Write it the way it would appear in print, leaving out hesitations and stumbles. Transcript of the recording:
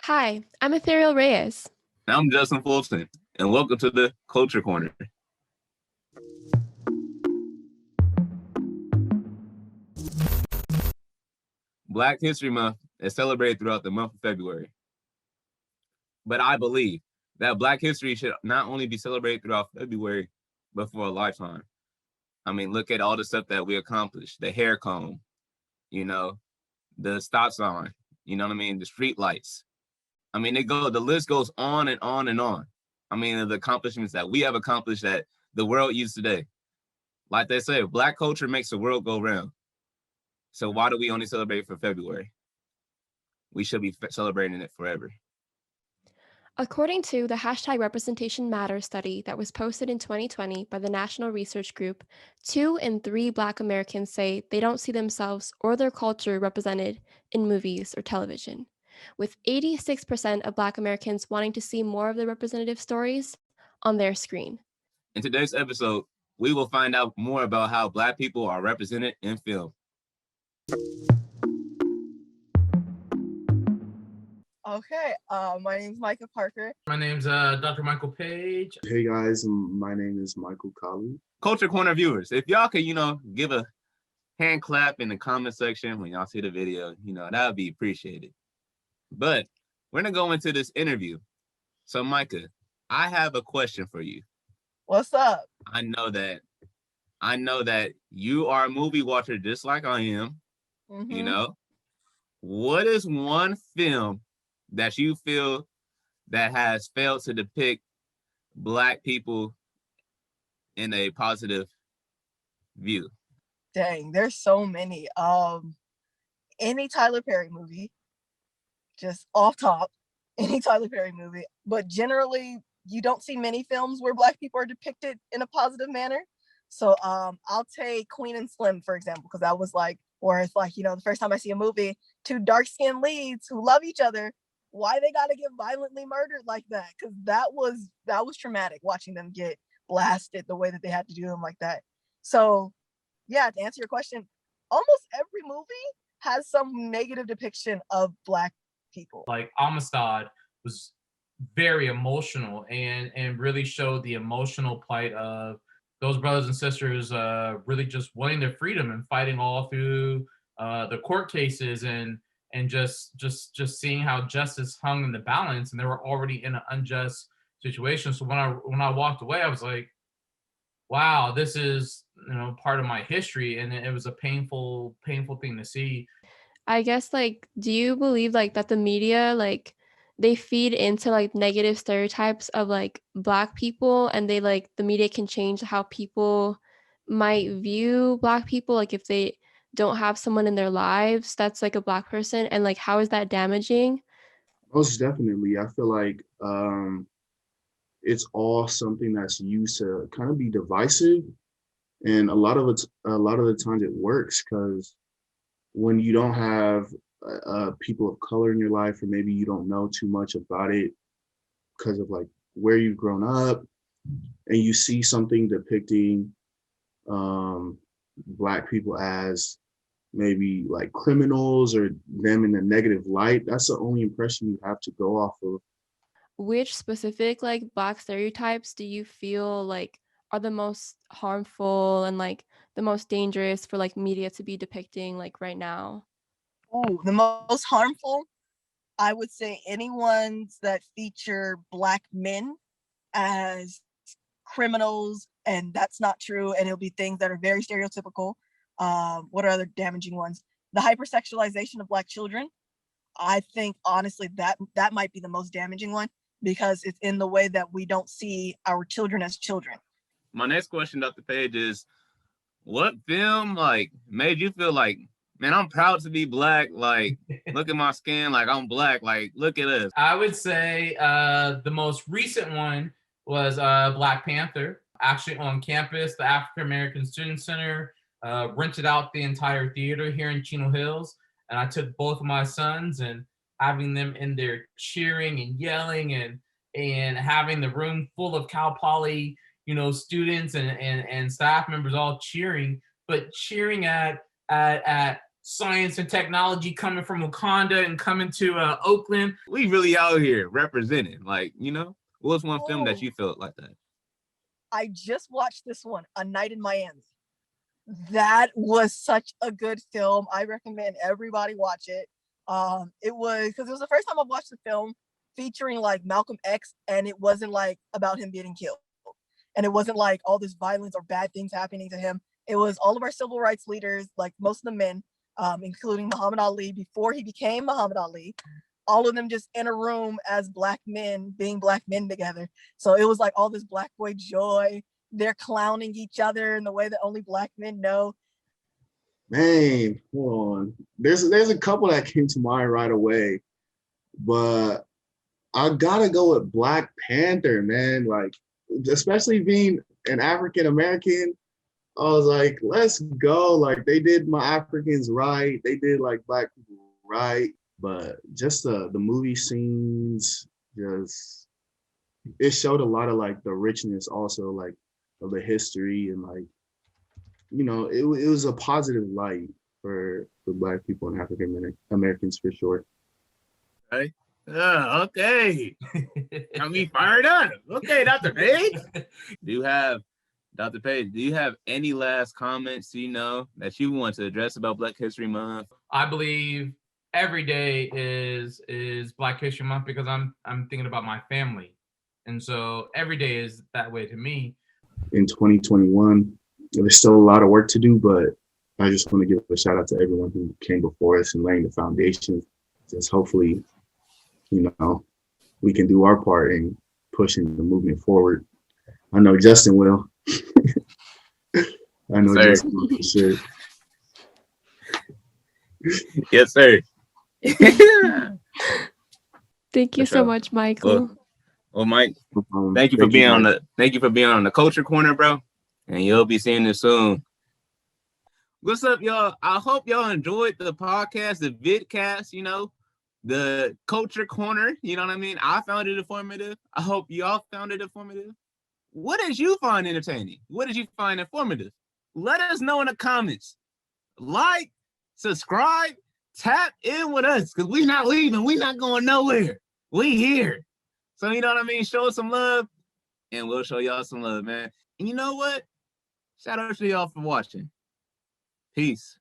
Hi, I'm Ethereal Reyes. I'm Justyn Fulton, and welcome to the Culture Corner. Black History Month is celebrated throughout the month of February. But I believe that Black history should not only be celebrated throughout February, but for a lifetime. I mean, look at all the stuff that we accomplished, the hair comb, the stop sign, the street lights. I mean, the list goes on and on and on. I mean, the accomplishments that we have accomplished that the world uses today. Like they say, Black culture makes the world go round. So why do we only celebrate for February? We should be celebrating it forever. According to the hashtag Representation Matters study that was posted in 2020 by the National Research Group, 2 in 3 Black Americans say they don't see themselves or their culture represented in movies or television, with 86% of Black Americans wanting to see more of the representative stories on their screen. In today's episode, we will find out more about how Black people are represented in film. Okay, my name is Micah Parker. My name's Dr. Michael Page. Hey guys, my name is Michael Kalu. Culture Corner viewers, if y'all could, give a hand clap in the comment section when y'all see the video, that would be appreciated. But we're gonna go into this interview. So Micah, I have a question for you. What's up? I know that you are a movie watcher just like I am. Mm-hmm. What is one film that you feel that has failed to depict Black people in a positive view? Dang, there's so many. Any Tyler Perry movie, just off top, any Tyler Perry movie. But generally, you don't see many films where Black people are depicted in a positive manner. So I'll take Queen and Slim, for example, because that was where it's the first time I see a movie, 2 dark-skinned leads who love each other, why they gotta get violently murdered like that? Because that was traumatic, watching them get blasted the way that they had to do them like that. So yeah, to answer your question, almost every movie has some negative depiction of Black people. Like Amistad was very emotional and really showed the emotional plight of those brothers and sisters really just wanting their freedom and fighting all through the court cases and just seeing how justice hung in the balance, and they were already in an unjust situation. So when I walked away, I was like, wow, this is part of my history, and it was a painful thing to see. I guess do you believe that the media they feed into negative stereotypes of Black people, and they the media can change how people might view Black people if they don't have someone in their lives that's a Black person, and how is that damaging? Most definitely. I feel like it's all something that's used to kind of be divisive, and a lot of the times it works, because when you don't have people of color in your life, or maybe you don't know too much about it because of where you've grown up, and you see something depicting Black people as maybe criminals or them in a negative light, that's the only impression you have to go off of. Which specific Black stereotypes do you feel are the most harmful and the most dangerous for media to be depicting right now? Oh, the most harmful, I would say any ones that feature Black men as criminals, and that's not true, and it'll be things that are very stereotypical. What are other damaging ones? The hypersexualization of Black children. I think honestly that might be the most damaging one, because it's in the way that we don't see our children as children. My next question, Dr. Page, is what film made you feel man, I'm proud to be Black, look at my skin, I'm Black, look at us? I would say the most recent one was Black Panther. Actually on campus, the African American Student Center rented out the entire theater here in Chino Hills, and I took both of my sons, and having them in there cheering and yelling and having the room full of Cal Poly, students and staff members all cheering, but cheering at science and technology coming from Wakanda and coming to Oakland. We really out here representing, like, you know, what's one film that you felt like that? I just watched this one, A Night in Miami. That was such a good film. I recommend everybody watch it. It was the first time I watched a film featuring like Malcolm X, and it wasn't like about him getting killed, and it wasn't like all this violence or bad things happening to him. It was all of our civil rights leaders, like most of the men, including Muhammad Ali before he became Muhammad Ali. All of them just in a room as Black men, being Black men together. So it was like all this Black boy joy. They're clowning each other in the way that only Black men know. Man, hold on. There's a couple that came to mind right away, but I gotta go with Black Panther, man. Like, especially being an African American, I was like, let's go. Like, they did my Africans right. They did like Black people right. But just the movie scenes, just it showed a lot of like the richness also like of the history, and like, you know, it was a positive light for Black people and African Americans for sure. Right. Okay. Got me fired up. Okay, Dr. Page. Dr. Page, do you have any last comments, you know, that you want to address about Black History Month? I believe every day is Black History Month because I'm thinking about my family. And so every day is that way to me. In 2021, there's still a lot of work to do, but I just want to give a shout out to everyone who came before us and laying the foundation. Just hopefully, you know, we can do our part in pushing the movement forward. I know Justyn will. I know Justyn will for sure. Yes, sir. Thank you so much, Michael. Well, Mike, thank you for being on the Culture Corner, bro. And you'll be seeing this soon. What's up, y'all? I hope y'all enjoyed the podcast, the vidcast, you know, the Culture Corner. You know what I mean? I found it informative. I hope y'all found it informative. What did you find entertaining? What did you find informative? Let us know in the comments. Like, subscribe, tap in with us, because we're not leaving. We're not going nowhere. We here. So, you know what I mean? Show us some love, and we'll show y'all some love, man. And you know what? Shout out to y'all for watching. Peace.